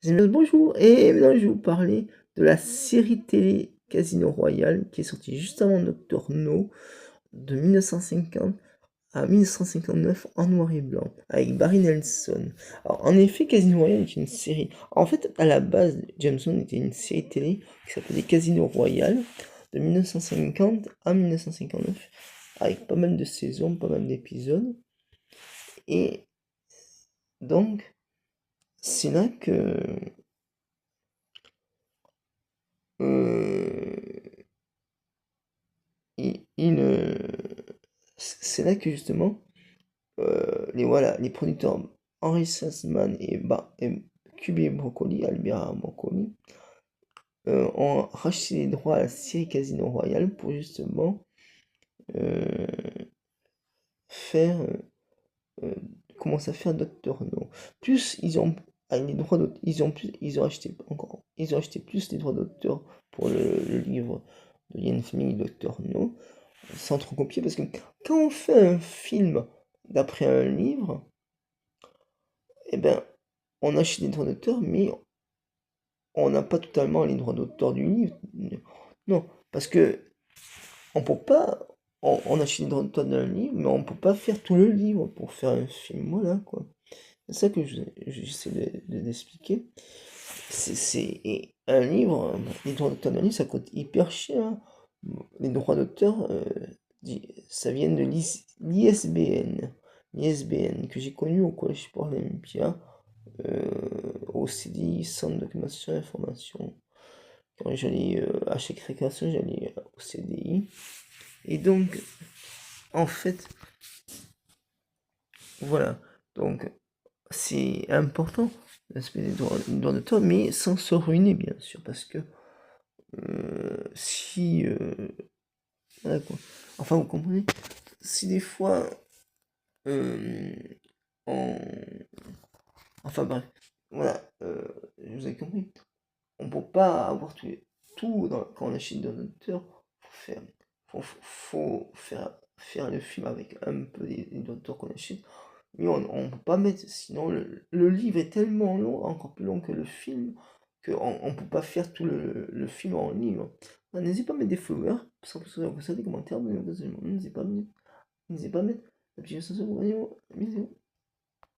Bonjour, et maintenant je vais vous parler de la série télé Casino Royale qui est sortie juste avant Doctor No de 1950 à 1959 en noir et blanc avec Barry Nelson. Alors en effet, Casino Royale est une série. En fait, à la base, James Bond était une série télé qui s'appelait Casino Royale de 1950 à 1959 avec pas mal de saisons, pas mal d'épisodes. Et donc, c'est là que euh, c'est là que justement les producteurs Henry Sussman et QB Broccoli, Albert Broccoli, ont racheté les droits à la série Casino Royale pour justement euh, faire euh, commencer à faire Doctor No. Plus ils ont avec les droits d'auteur, ils ont acheté encore, ils ont acheté plus les droits d'auteur pour le livre de Ian Fleming, Doctor No, sans trop copier, parce que quand on fait un film d'après un livre, eh ben, on achète les droits d'auteur, mais on n'a pas totalement les droits d'auteur du livre. Non, parce que on peut pas, on achète les droits d'auteur d'un livre, mais on peut pas faire tout le livre pour faire un film, voilà quoi. C'est ça que j'essaie d'expliquer. Et un livre, les droits d'auteur d'un livre, ça coûte hyper cher, hein. Les droits d'auteur, ça vient de l'ISBN, que j'ai connu au collège pour l'Olympia, au CDI, Centre de documentation et information. Quand j'allais à chaque récréation, j'allais au CDI. Et donc, en fait, voilà. Donc, c'est important, l'aspect des droits d'auteur, mais sans se ruiner, bien sûr, parce que si... voilà, quoi. Enfin, vous comprenez? Si des fois, euh, on... Enfin bref, voilà, vous avez compris. On peut pas avoir quand on achète d'un auteur, faut faire le film avec un peu des auteurs qu'on achète, mais on peut pas mettre, sinon le livre est tellement long, encore plus long que le film, qu'on peut pas faire tout le film en livre. N'hésitez pas à mettre des followers, ça des commentaires, n'hésitez pas à mettre la petite chanson, bisous.